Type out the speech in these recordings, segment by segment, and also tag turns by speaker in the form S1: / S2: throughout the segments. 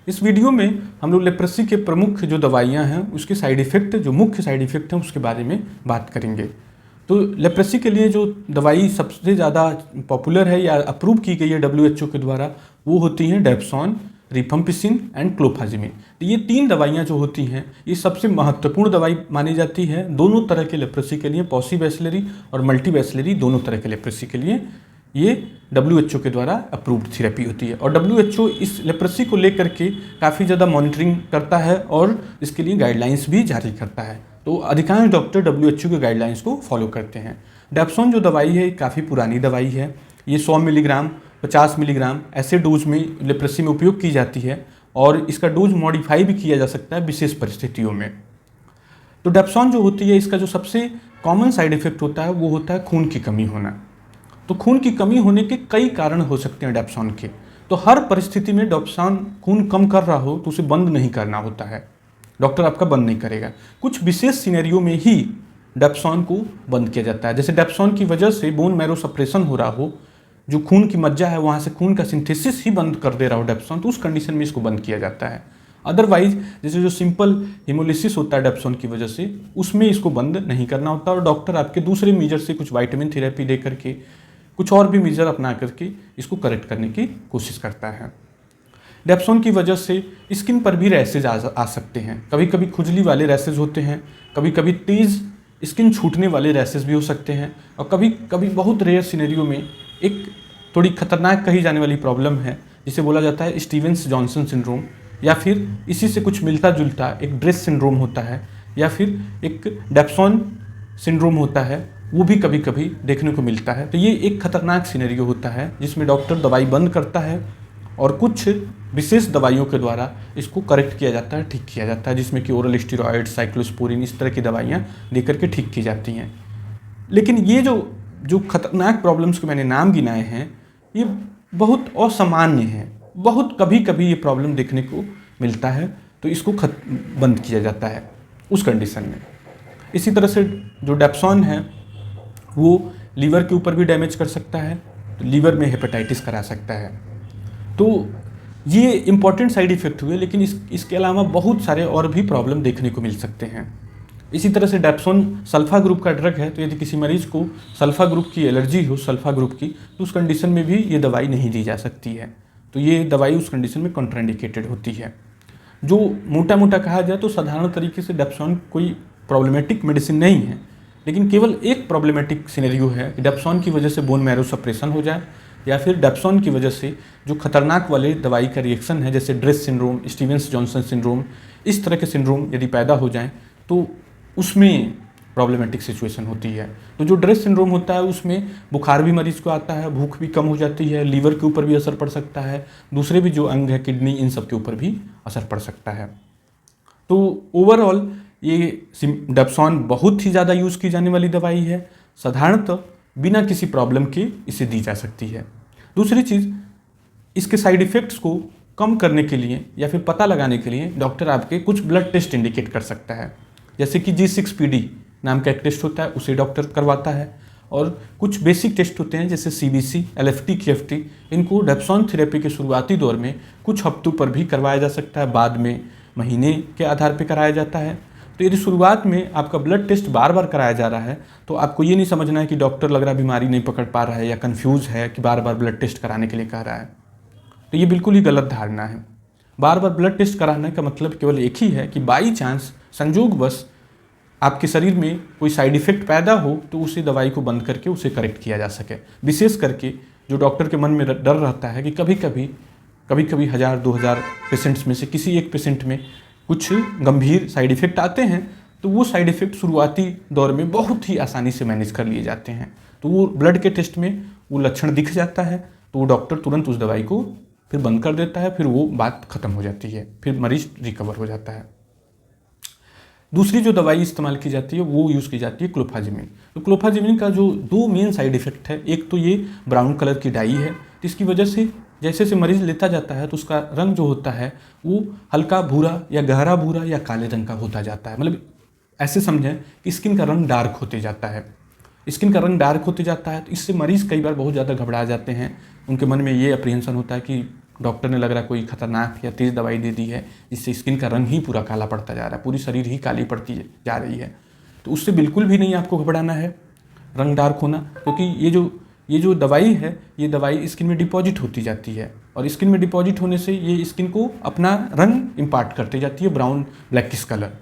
S1: इस वीडियो में हम लोग लेप्रेसी के प्रमुख जो दवाइयाँ हैं उसके साइड इफ़ेक्ट, जो मुख्य साइड इफ़ेक्ट हैं उसके बारे में बात करेंगे। तो लेप्रेसी के लिए जो दवाई सबसे ज़्यादा पॉपुलर है या अप्रूव की गई है WHO के द्वारा, वो होती हैं डेप्सोन, रिफम्पिसिन एंड क्लोफाजिमिन। तो ये 3 दवाइयाँ जो होती हैं ये सबसे महत्वपूर्ण दवाई मानी जाती है दोनों तरह के लेप्रेसी के लिए, पॉलीबैसिलरी और मल्टीबैसिलरी दोनों तरह के लेप्रेसी के लिए। ये WHO के द्वारा अप्रूव्ड थेरेपी होती है और WHO इस लेप्रेसी को लेकर के काफ़ी ज़्यादा मॉनिटरिंग करता है और इसके लिए गाइडलाइंस भी जारी करता है। तो अधिकांश डॉक्टर WHO के गाइडलाइंस को फॉलो करते हैं। डेप्सोन जो दवाई है काफ़ी पुरानी दवाई है। ये 100 मिलीग्राम, 50 मिलीग्राम ऐसे डोज में लेप्रेसी में उपयोग की जाती है और इसका डोज मॉडिफाई भी किया जा सकता है विशेष परिस्थितियों में। तो डेप्सोन जो होती है इसका जो सबसे कॉमन साइड इफेक्ट होता है वो होता है खून की कमी होना। तो खून की कमी होने के कई कारण हो सकते हैं डेप्सोन के। तो हर परिस्थिति में डेप्सोन खून कम कर रहा हो तो उसे बंद नहीं करना होता है, डॉक्टर आपका बंद नहीं करेगा। कुछ विशेष सिनेरियो में ही डेप्सोन को बंद किया जाता है। जैसे डेप्सोन की वजह से बोन मैरो सप्रेशन हो रहा हो, जो खून की मज्जा है वहाँ से खून का सिंथेसिस ही बंद कर दे रहा हो डेप्सोन, तो उस कंडीशन में इसको बंद किया जाता है। अदरवाइज जैसे जो सिंपल हिमोलिसिस होता है डेप्सोन की वजह से, उसमें इसको बंद नहीं करना होता और डॉक्टर आपके दूसरे मेजर से कुछ विटामिन थेरेपी दे करके, कुछ और भी मेजर अपना करके इसको करेक्ट करने की कोशिश करता है। डेप्सोन की वजह से स्किन पर भी रैसेज आ सकते हैं। कभी कभी खुजली वाले रैसेज होते हैं, कभी कभी तेज़ स्किन छूटने वाले रैसेज भी हो सकते हैं और कभी कभी बहुत रेयर सिनेरियो में एक थोड़ी खतरनाक कही जाने वाली प्रॉब्लम है जिसे बोला जाता है स्टीवेंस जॉनसन सिंड्रोम, या फिर इसी से कुछ मिलता जुलता एक ड्रेस सिंड्रोम होता है, या फिर एक डेप्सोन सिंड्रोम होता है, वो भी कभी कभी देखने को मिलता है। तो ये एक खतरनाक सिनेरियो होता है जिसमें डॉक्टर दवाई बंद करता है और कुछ विशेष दवाइयों के द्वारा इसको करेक्ट किया जाता है, ठीक किया जाता है, जिसमें कि ओरल स्टेरॉइड, साइक्लोस्पोरिन इस तरह की दवाइयाँ देकर के ठीक की जाती हैं। लेकिन ये जो खतरनाक प्रॉब्लम्स को मैंने नाम गिनाए हैं ये बहुत असामान्य हैं, बहुत कभी कभी ये प्रॉब्लम देखने को मिलता है, तो इसको बंद किया जाता है उस कंडीशन में। इसी तरह से जो डेप्सोन है वो लीवर के ऊपर भी डैमेज कर सकता है, तो लीवर में हेपेटाइटिस करा सकता है। तो ये इंपॉर्टेंट साइड इफ़ेक्ट हुए, लेकिन इसके अलावा बहुत सारे और भी प्रॉब्लम देखने को मिल सकते हैं। इसी तरह से डेप्सोन सल्फा ग्रुप का ड्रग है, तो यदि किसी मरीज को सल्फा ग्रुप की एलर्जी हो, सल्फा ग्रुप की, तो उस कंडीशन में भी ये दवाई नहीं दी जा सकती है। तो ये दवाई उस कंडीशन में कॉन्ट्राइंडिकेटेड होती है। जो मोटा मोटा कहा जाए तो साधारण तरीके से डेप्सोन कोई प्रॉब्लमेटिक मेडिसिन नहीं है, लेकिन केवल एक प्रॉब्लमेटिक सिनेरियो है कि डेप्सोन की वजह से बोन मैरो सप्रेशन हो जाए, या फिर डेप्सोन की वजह से जो खतरनाक वाले दवाई का रिएक्शन है जैसे dress syndrome, Stevens Johnson syndrome, इस तरह के सिंड्रोम यदि पैदा हो जाएं तो उसमें प्रॉब्लमेटिक सिचुएशन होती है। तो जो ड्रेस सिंड्रोम होता है उसमें बुखार भी मरीज को आता है, भूख भी कम हो जाती है, लीवर के ऊपर भी असर पड़ सकता है, दूसरे भी जो अंग है किडनी, इन सब के ऊपर भी असर पड़ सकता है। तो ओवरऑल ये डेप्सोन बहुत ही ज़्यादा यूज़ की जाने वाली दवाई है, साधारणतः बिना किसी प्रॉब्लम के इसे दी जा सकती है। दूसरी चीज़, इसके साइड इफ़ेक्ट्स को कम करने के लिए या फिर पता लगाने के लिए डॉक्टर आपके कुछ ब्लड टेस्ट इंडिकेट कर सकता है, जैसे कि G6PD नाम का एक टेस्ट होता है, उसे डॉक्टर करवाता है। और कुछ बेसिक टेस्ट होते हैं जैसे CBC, LFT, KFT, इनको डेप्सोन थेरेपी के शुरुआती दौर में कुछ हफ्तों पर भी करवाया जा सकता है, बाद में महीने के आधार पर कराया जाता है। तो यदि शुरुआत में आपका ब्लड टेस्ट बार बार कराया जा रहा है तो आपको ये नहीं समझना है कि डॉक्टर लग रहा बीमारी नहीं पकड़ पा रहा है या कंफ्यूज है कि बार बार ब्लड टेस्ट कराने के लिए कह रहा है। तो ये बिल्कुल ही गलत धारणा है। बार बार ब्लड टेस्ट कराने का मतलब केवल एक ही है कि बाई चांस, संजोगवश आपके शरीर में कोई साइड इफ़ेक्ट पैदा हो तो उसी दवाई को बंद करके उसे करेक्ट किया जा सके। विशेष करके जो डॉक्टर के मन में डर रहता है कि कभी कभी 1000-2000 पेशेंट्स में से किसी एक पेशेंट में कुछ गंभीर साइड इफ़ेक्ट आते हैं, तो वो साइड इफ़ेक्ट शुरुआती दौर में बहुत ही आसानी से मैनेज कर लिए जाते हैं। तो वो ब्लड के टेस्ट में वो लक्षण दिख जाता है तो वो डॉक्टर तुरंत उस दवाई को फिर बंद कर देता है, फिर वो बात ख़त्म हो जाती है, फिर मरीज रिकवर हो जाता है। दूसरी जो दवाई इस्तेमाल की जाती है वो यूज़ की जाती है क्लोफाजिमिन। तो क्लोफाजिमिन का जो 2 मेन साइड इफ़ेक्ट है, एक तो ये ब्राउन कलर की डाई है, जिसकी वजह से जैसे जैसे मरीज़ लेता जाता है तो उसका रंग जो होता है वो हल्का भूरा या गहरा भूरा या काले रंग का होता जाता है। मतलब ऐसे समझें कि स्किन का रंग डार्क होते जाता है। स्किन का रंग डार्क होते जाता है तो इससे मरीज़ कई बार बहुत ज़्यादा घबरा जाते हैं। उनके मन में ये अप्रीहेंशन होता है कि डॉक्टर ने लग रहा कोई खतरनाक या तेज़ दवाई दे दी है जिससे स्किन का रंग ही पूरा काला पड़ता जा रहा है, पूरी शरीर ही काली पड़ती जा रही है, तो उससे बिल्कुल भी नहीं आपको घबराना है रंग डार्क होना, क्योंकि ये जो दवाई है, ये दवाई स्किन में डिपॉजिट होती जाती है और स्किन में डिपॉजिट होने से ये स्किन को अपना रंग इम्पार्ट करते जाती है, ब्राउन ब्लैकिश कलर।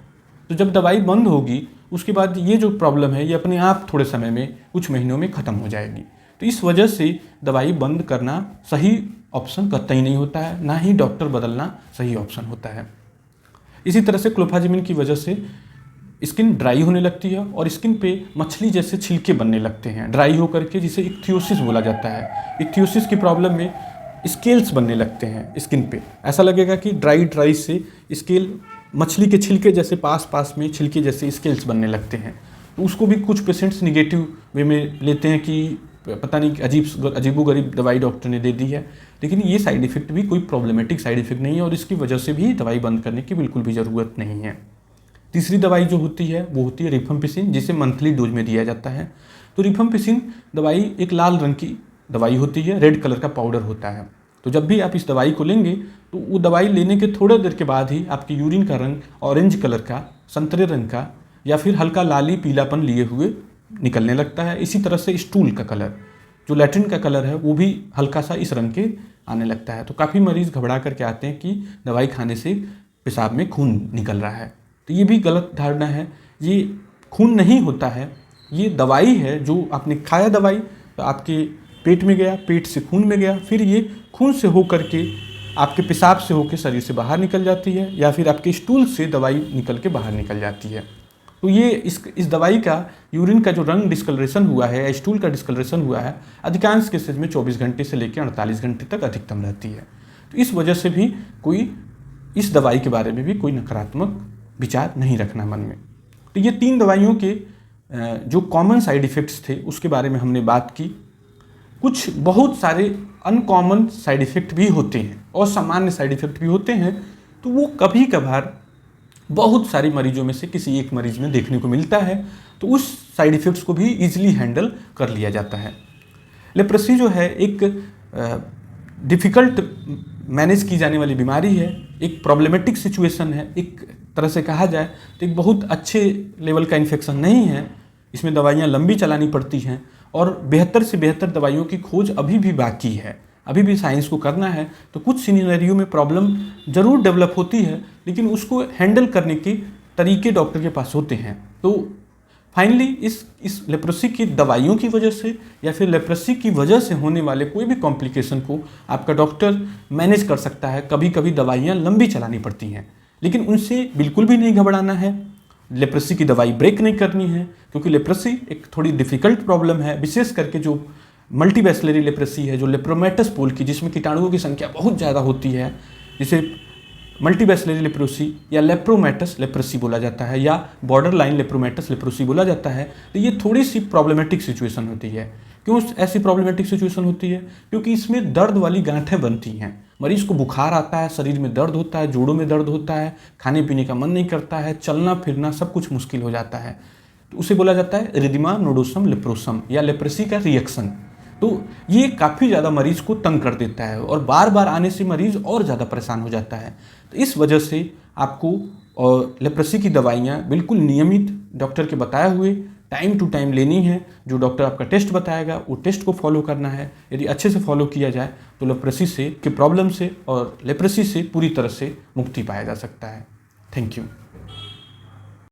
S1: तो जब दवाई बंद होगी उसके बाद ये जो प्रॉब्लम है ये अपने आप थोड़े समय में, कुछ महीनों में ख़त्म हो जाएगी। तो इस वजह से दवाई बंद करना सही ऑप्शन कतई नहीं होता है, ना ही डॉक्टर बदलना सही ऑप्शन होता है। इसी तरह से क्लोफाजिमिन की वजह से स्किन ड्राई होने लगती है और स्किन पे मछली जैसे छिलके बनने लगते हैं ड्राई होकर के, जिसे इक्थियोसिस बोला जाता है। इक्थियोसिस की प्रॉब्लम में स्केल्स बनने लगते हैं स्किन पे, ऐसा लगेगा कि ड्राई से स्केल मछली के छिलके जैसे पास में छिलके जैसे स्केल्स बनने लगते हैं। तो उसको भी कुछ पेशेंट्स निगेटिव वे में लेते हैं कि पता नहीं अजीबोगरीब दवाई डॉक्टर ने दे दी है, लेकिन ये साइड इफ़ेक्ट भी कोई प्रॉब्लमेटिक साइड इफ़ेक्ट नहीं है और इसकी वजह से भी दवाई बंद करने की बिल्कुल भी ज़रूरत नहीं है। तीसरी दवाई जो होती है वो होती है रिफाम्पिसिन, जिसे मंथली डोज में दिया जाता है। तो रिफाम्पिसिन दवाई एक लाल रंग की दवाई होती है, रेड कलर का पाउडर होता है। तो जब भी आप इस दवाई को लेंगे तो वो दवाई लेने के थोड़ा देर के बाद ही आपकी यूरिन का रंग ऑरेंज कलर का, संतरे रंग का या फिर हल्का लाली पीलापन लिए हुए निकलने लगता है। इसी तरह से स्टूल का कलर, जो लैट्रिन का कलर है, वो भी हल्का सा इस रंग के आने लगता है। तो काफ़ी मरीज़ घबरा करके आते हैं कि दवाई खाने से पेशाब में खून निकल रहा है, तो ये भी गलत धारणा है। ये खून नहीं होता है, ये दवाई है। जो आपने खाया दवाई तो आपके पेट में गया, पेट से खून में गया, फिर ये खून से हो करके आपके पेशाब से होकर शरीर से बाहर निकल जाती है या फिर आपके स्टूल से दवाई निकल के बाहर निकल जाती है। तो ये इस दवाई का यूरिन का जो रंग डिस्कलरेशन हुआ है या स्टूल का डिस्कलरेशन हुआ है, अधिकांश केसेज में 24 घंटे से लेकर 48 घंटे तक अधिकतम रहती है। तो इस वजह से भी कोई इस दवाई के बारे में भी कोई नकारात्मक विचार नहीं रखना मन में। तो ये 3 दवाइयों के जो कॉमन साइड इफ़ेक्ट्स थे उसके बारे में हमने बात की। कुछ बहुत सारे अनकॉमन साइड इफ़ेक्ट भी होते हैं और सामान्य साइड इफ़ेक्ट भी होते हैं, तो वो कभी कभार बहुत सारे मरीजों में से किसी एक मरीज में देखने को मिलता है, तो उस साइड इफ़ेक्ट्स को भी ईजिली हैंडल कर लिया जाता है। लेप्रेसी जो है एक डिफ़िकल्ट मैनेज की जाने वाली बीमारी है, एक प्रॉब्लमेटिक सिचुएशन है। एक तरह से कहा जाए तो एक बहुत अच्छे लेवल का इन्फेक्शन नहीं है, इसमें दवाइयाँ लंबी चलानी पड़ती हैं और बेहतर से बेहतर दवाइयों की खोज अभी भी बाकी है, अभी भी साइंस को करना है। तो कुछ सिनेरियो में प्रॉब्लम ज़रूर डेवलप होती है, लेकिन उसको हैंडल करने के तरीके डॉक्टर के पास होते हैं। तो फाइनली इस लेप्रेसी की दवाइयों की वजह से या फिर लेप्रेसी की वजह से होने वाले कोई भी कॉम्प्लिकेशन को आपका डॉक्टर मैनेज कर सकता है। कभी कभी दवाइयाँ लंबी चलानी पड़ती हैं, लेकिन उनसे बिल्कुल भी नहीं घबराना है। लेप्रेसी की दवाई ब्रेक नहीं करनी है, क्योंकि लेप्रेसी एक थोड़ी डिफ़िकल्ट प्रॉब्लम है, विशेष करके जो मल्टीबैसिलरी लेप्रेसी है, जो लेप्रोमेटस पोल की, जिसमें कीटाणुओं की संख्या बहुत ज़्यादा होती है, जिसे मल्टीबैसिलरी लेप्रोसी या लेप्रोमेटस लेप्रेसी बोला जाता है या बॉर्डर लाइन लेप्रोमेटस लेप्रोसी बोला जाता है। तो ये थोड़ी सी प्रॉब्लमेटिक सिचुएशन होती है। क्यों ऐसी प्रॉब्लमेटिक सिचुएशन होती है? क्योंकि इसमें दर्द वाली गांठें बनती हैं, मरीज को बुखार आता है, शरीर में दर्द होता है, जोड़ों में दर्द होता है, खाने पीने का मन नहीं करता है, चलना फिरना सब कुछ मुश्किल हो जाता है। तो उसे बोला जाता है एरिथेमा नोडोसम लेप्रोसम या लेप्रेसी का रिएक्शन। तो ये काफ़ी ज़्यादा मरीज को तंग कर देता है और बार बार आने से मरीज और ज़्यादा परेशान हो जाता है। तो इस वजह से आपको लेप्रेसी की दवाइयाँ बिल्कुल नियमित डॉक्टर के बताए हुए टाइम टू टाइम लेनी है। जो डॉक्टर आपका टेस्ट बताएगा वो टेस्ट को फॉलो करना है। यदि अच्छे से फॉलो किया जाए तो लेप्रेसी से के प्रॉब्लम से और लेप्रेसी से पूरी तरह से मुक्ति पाया जा सकता है। Thank you.